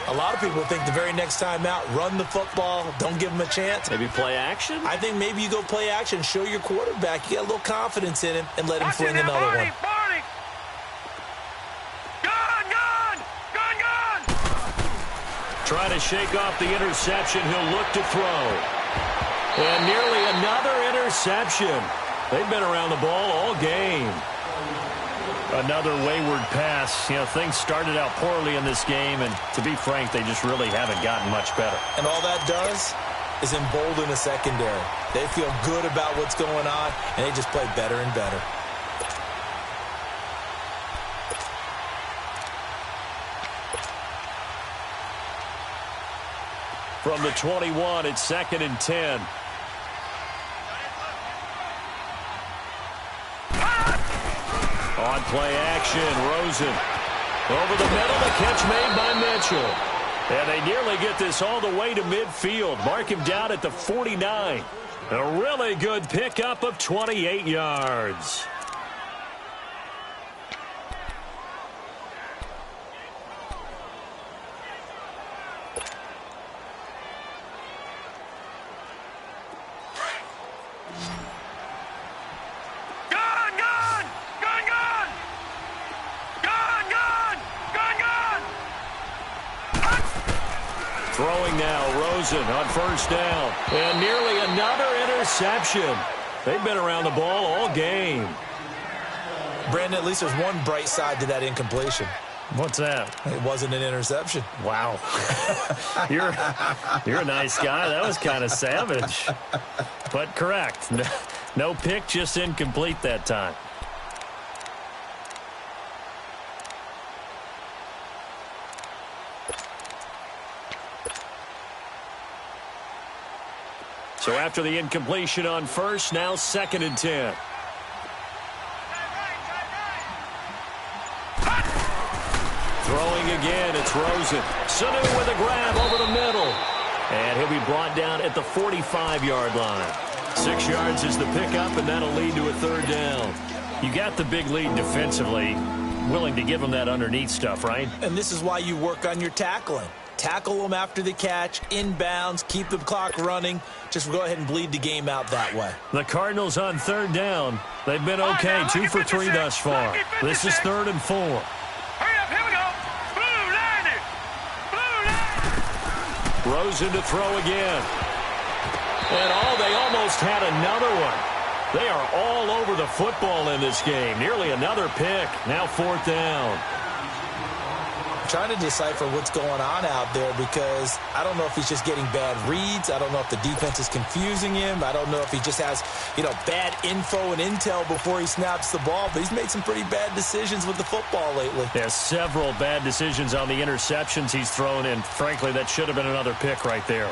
C: a lot of people think the very next time out, run the football, don't give them a chance.
A: Maybe play action?
C: I think maybe you go play action, show your quarterback you got a little confidence in him, and let him fling another one.
A: Try to shake off the interception. He'll look to throw. And nearly another interception. They've been around the ball all game. Another wayward pass. You know, things started out poorly in this game, and to be frank, they just really haven't gotten much better.
C: And all that does is embolden the secondary. They feel good about what's going on, and they just play better and better.
A: from the 21. It's 2nd and 10. On play action, Rosen. Over the middle, the catch made by Mitchell. And they nearly get this all the way to midfield. Mark him down at the 49. A really good pickup of 28 yards. Throwing now, Rosen on 1st down. And nearly another interception. They've been around the ball all game.
C: Brandon, at least there's one bright side to that incompletion.
A: What's that?
C: It wasn't an interception.
A: Wow. You're a nice guy. That was kind of savage. But correct. No pick, just incomplete that time. So after the incompletion on 1st, now 2nd and 10. Throwing again, it's Rosen. Sanu with a grab over the middle. And he'll be brought down at the 45-yard line. 6 yards is the pickup, and that'll lead to a 3rd down. You got the big lead defensively. Willing to give them that underneath stuff, right?
C: And this is why you work on your tackling. Tackle them after the catch, inbounds, keep the clock running. Just go ahead and bleed the game out that way.
A: The Cardinals on 3rd down. They've been okay, 2 for 3 thus far. This is 3rd and 4.
B: Hurry up, here we go. Blue line it. Blue line.
A: Rosen to throw again. And they almost had another one. They are all over the football in this game. Nearly another pick. Now 4th down.
C: Trying to decipher what's going on out there because I don't know if he's just getting bad reads. I don't know if the defense is confusing him. I don't know if he just has, bad info and intel before he snaps the ball. But he's made some pretty bad decisions with the football lately.
A: There's several bad decisions on the interceptions he's thrown, and frankly, that should have been another pick right there.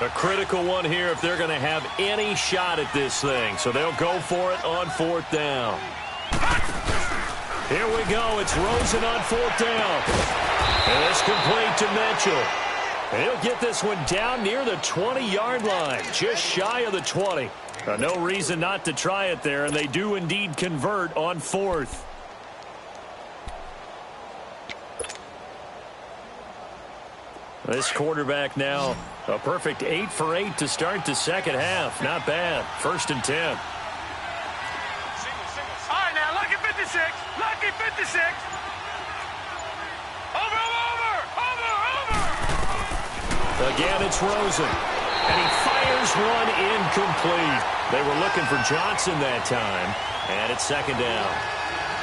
A: A critical one here if they're going to have any shot at this thing. So they'll go for it on 4th down. Here we go. It's Rosen on 4th down. And it's complete to Mitchell. And he'll get this one down near the 20-yard line, just shy of the 20. No reason not to try it there, and they do indeed convert on 4th. This quarterback now, a perfect 8 for 8 to start the second half. Not bad. 1st and 10.
B: All right, now, lucky 56. Lucky 56. Over.
A: Again, it's Rosen. And he fires one incomplete. They were looking for Johnson that time. And it's 2nd down.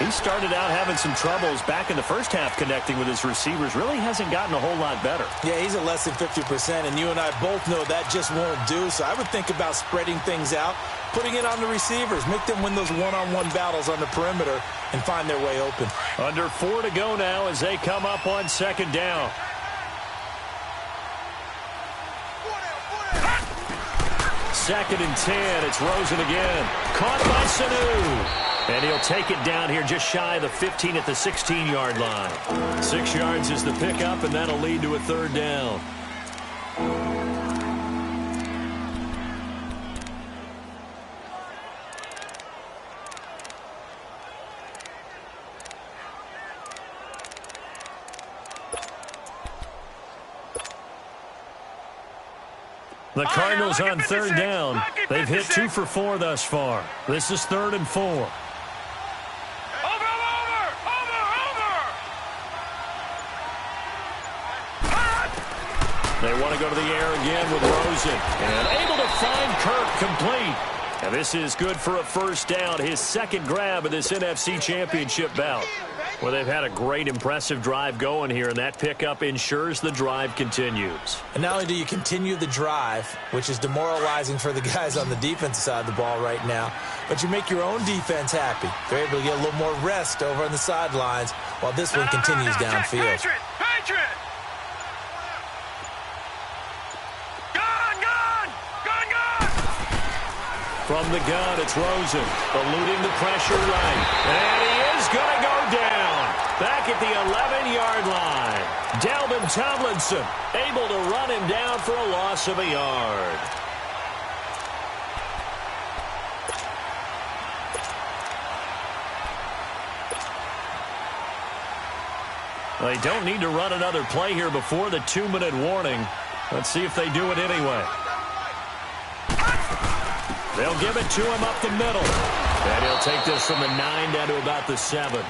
A: He started out having some troubles back in the first half connecting with his receivers. Really hasn't gotten a whole lot better.
C: Yeah, he's at less than 50%, and you and I both know that just won't do. So I would think about spreading things out, putting it on the receivers, make them win those one-on-one battles on the perimeter and find their way open.
A: Under 4 to go now as they come up on 2nd down. Second and 10. It's Rosen again. Caught by Sanu. And he'll take it down here just shy of the 15 at the 16-yard line. 6 yards is the pickup, and that'll lead to a 3rd down. The Cardinals on 3rd down. They've hit 2 for 4 thus far. This is 3rd and 4.
B: Over.
A: They want to go to the air again with Rosen. And able to find Kirk complete. And this is good for a 1st down. His 2nd grab of this NFC Championship bout. Well, they've had a great, impressive drive going here, and that pickup ensures the drive continues.
C: And not only do you continue the drive, which is demoralizing for the guys on the defensive side of the ball right now, but you make your own defense happy. They're able to get a little more rest over on the sidelines while this one continues downfield.
B: Patriot!
A: From the gun, it's Rosen, eluding the pressure right. And he is going to go down. Back at the 11-yard line. Dalvin Tomlinson able to run him down for a loss of a yard. They don't need to run another play here before the 2-minute warning. Let's see if they do it anyway. They'll give it to him up the middle. And he'll take this from the 9 down to about the 7.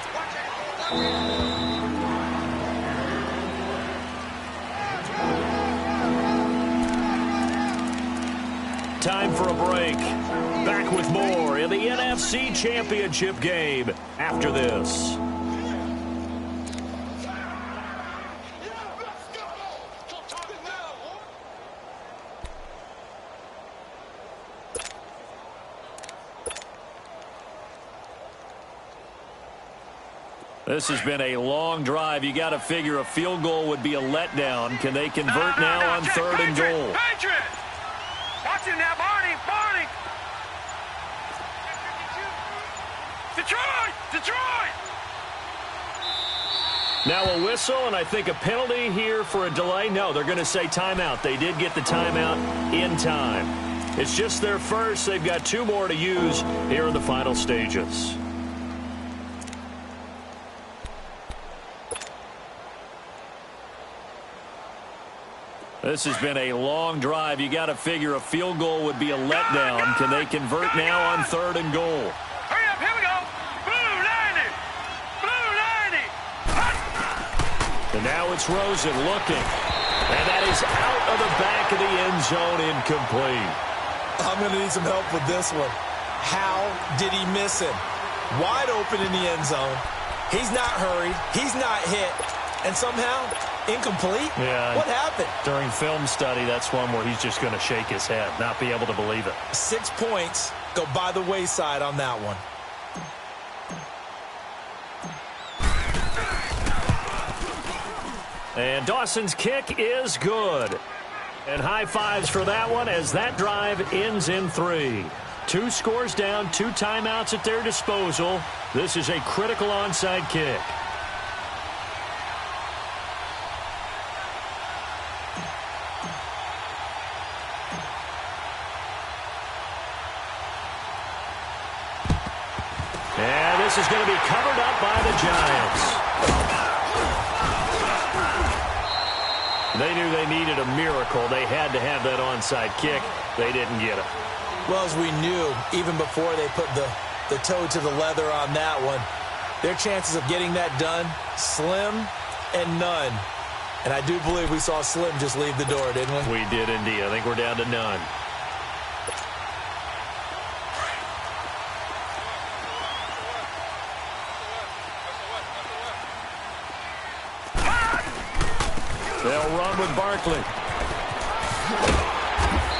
A: Time for a break. Back with more in the NFC Championship game after this. This has been a long drive. You got to figure a field goal would be a letdown. Can they convert now on 3rd and goal?
B: Patriot! Watch him now, Barney! Detroit!
A: Now a whistle, and I think a penalty here for a delay. No, they're going to say timeout. They did get the timeout in time. It's just their first. They've got 2 more to use here in the final stages. This has been a long drive. You got to figure a field goal would be a letdown. Can they convert now on 3rd and goal?
B: Hurry up, here we go! Blue 90!
A: And now it's Rosen looking. And that is out of the back of the end zone, incomplete.
C: I'm going to need some help with this one. How did he miss him? Wide open in the end zone. He's not hurried. He's not hit. And somehow, incomplete?
A: Yeah.
C: What happened?
A: During film study, that's one where he's just going to shake his head, not be able to believe it.
C: 6 points go by the wayside on that one.
A: And Dawson's kick is good. And high fives for that one as that drive ends in 3. 2 scores down, 2 timeouts at their disposal. This is a critical onside kick. And this is going to be covered up by the Giants. They knew they needed a miracle. They had to have that onside kick. They didn't get it.
C: Well, as we knew, even before they put the toe to the leather on that one, their chances of getting that done, slim and none. And I do believe we saw Slim just leave the door, didn't we?
A: We did indeed. I think we're down to none. They'll run with Barkley.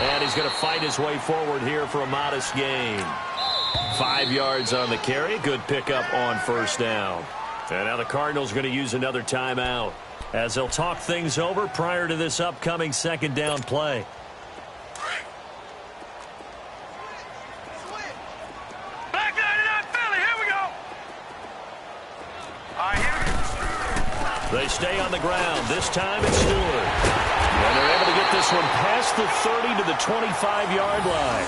A: And he's going to fight his way forward here for a modest gain. 5 yards on the carry. Good pickup on 1st down. And now the Cardinals are going to use another timeout as they'll talk things over prior to this upcoming 2nd down play.
B: Back 99 Philly, here we go! All right, here we go.
A: They stay on the ground. This time it's Stewart. And they're able to get this one past the 30 to the 25-yard line.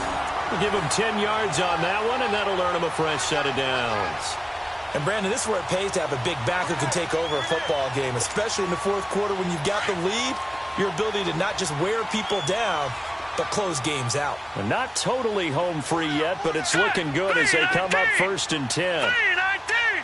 A: We'll give them 10 yards on that one, and that'll earn them a fresh set of downs.
C: And, Brandon, this is where it pays to have a big back who can take over a football game, especially in the 4th quarter when you've got the lead, your ability to not just wear people down, but close games out.
A: And not totally home free yet, but it's looking good as they come up 1st and 10.
B: 3-19!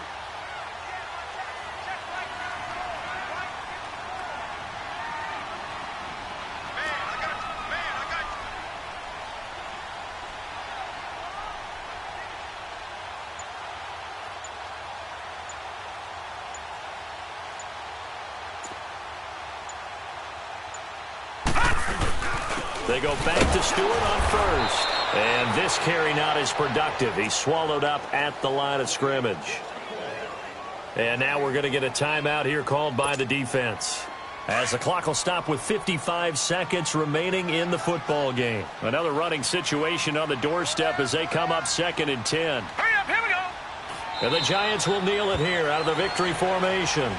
A: They go back to Stewart on first. And this carry not as productive. He's swallowed up at the line of scrimmage. And now we're going to get a timeout here called by the defense, as the clock will stop with 55 seconds remaining in the football game. Another running situation on the doorstep as they come up 2nd and 10.
B: Hurry up, here we go.
A: And the Giants will kneel it here out of the victory formation.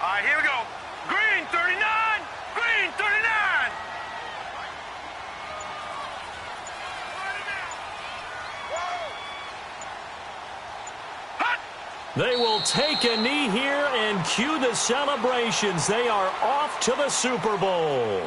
B: All right, here we go. Green 39. Green 39. Hot.
A: They will take a knee here and cue the celebrations. They are off to the Super Bowl.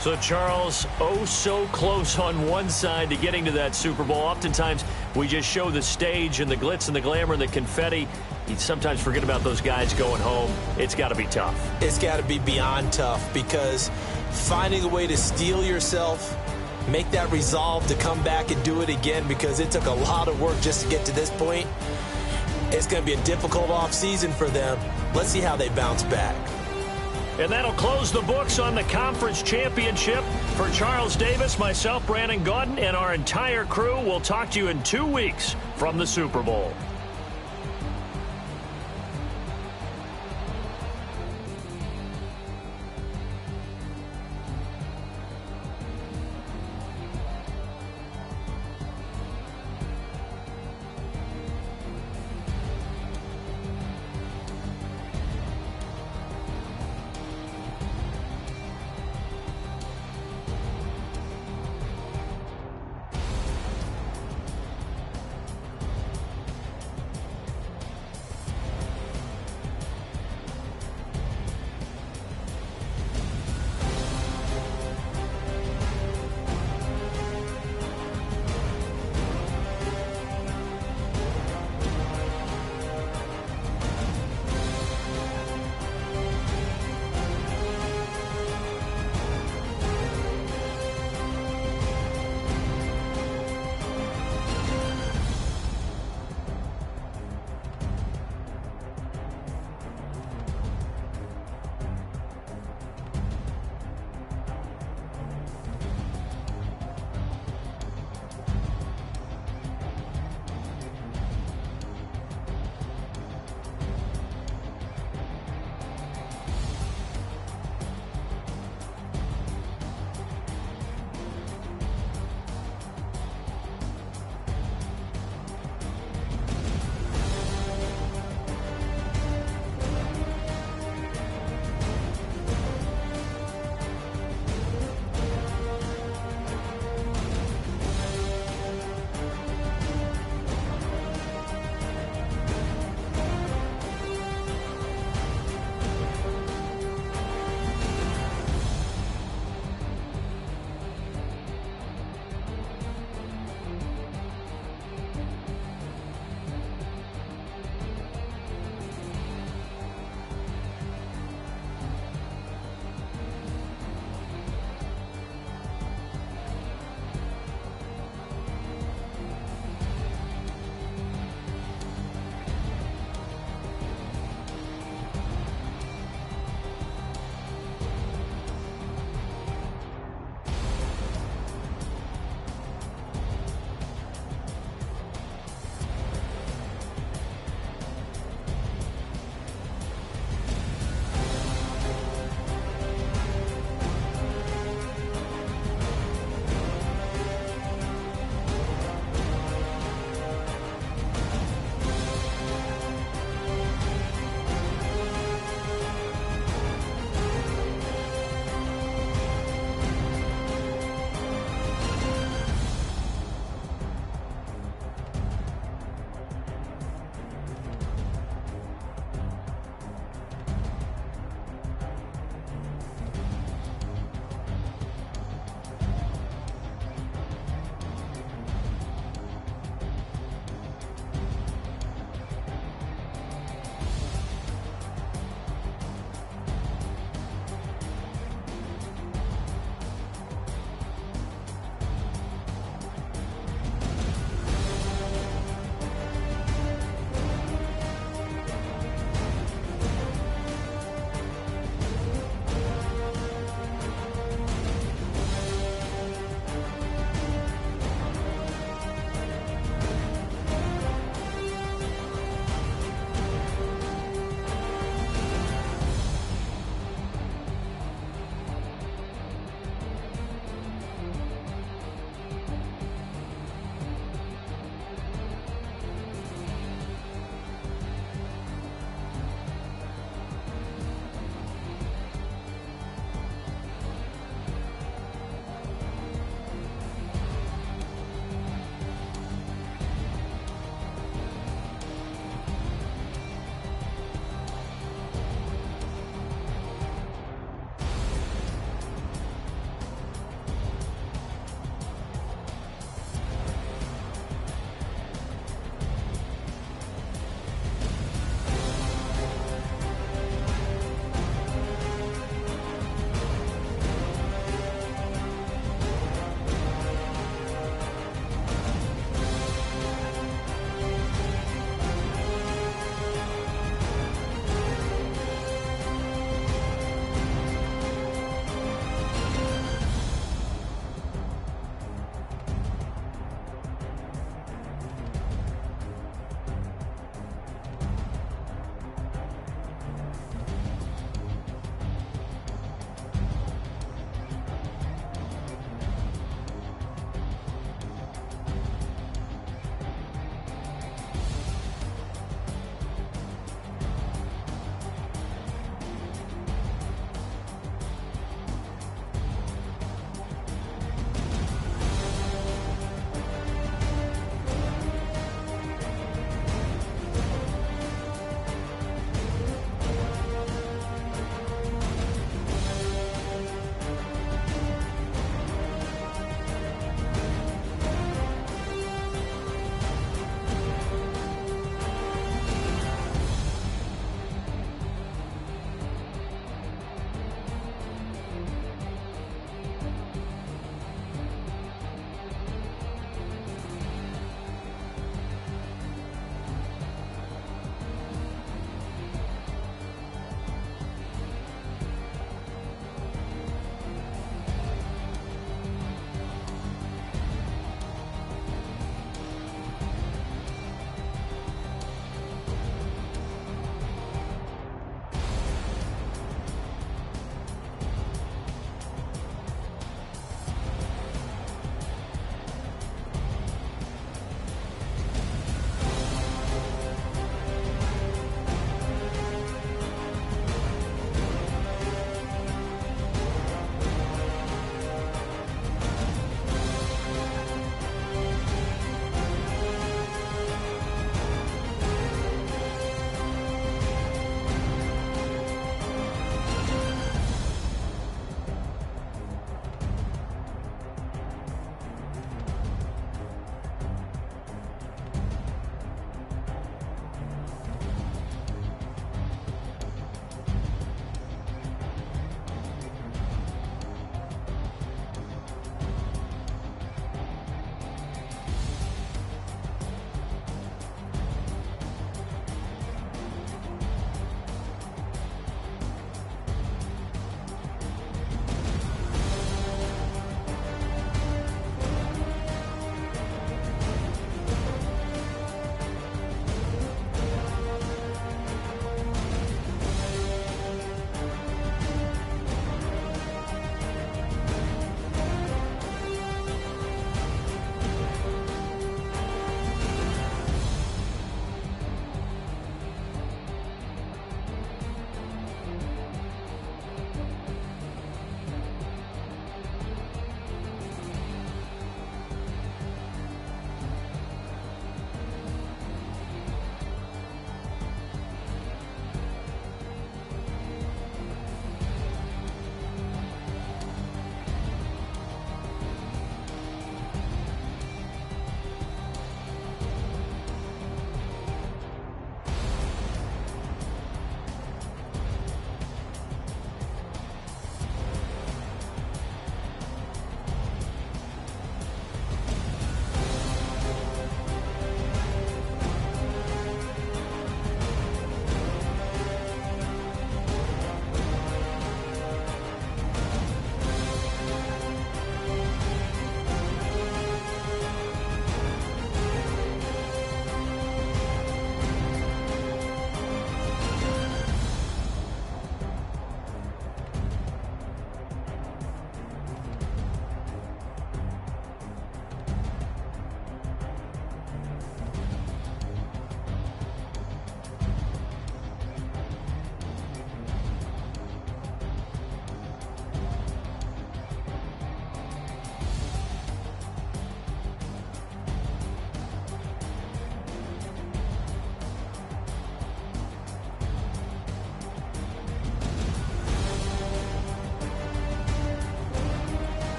A: So, Charles, oh so close on one side to getting to that Super Bowl. Oftentimes, we just show the stage and the glitz and the glamour and the confetti. You sometimes forget about those guys going home. It's got to be tough.
C: It's got to be beyond tough, because finding a way to steel yourself, make that resolve to come back and do it again, because it took a lot of work just to get to this point. It's going to be a difficult offseason for them. Let's see how they bounce back.
A: And that'll close the books on the conference championship. For Charles Davis, myself, Brandon Gaudin, and our entire crew, we'll talk to you in 2 weeks from the Super Bowl.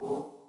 D: you.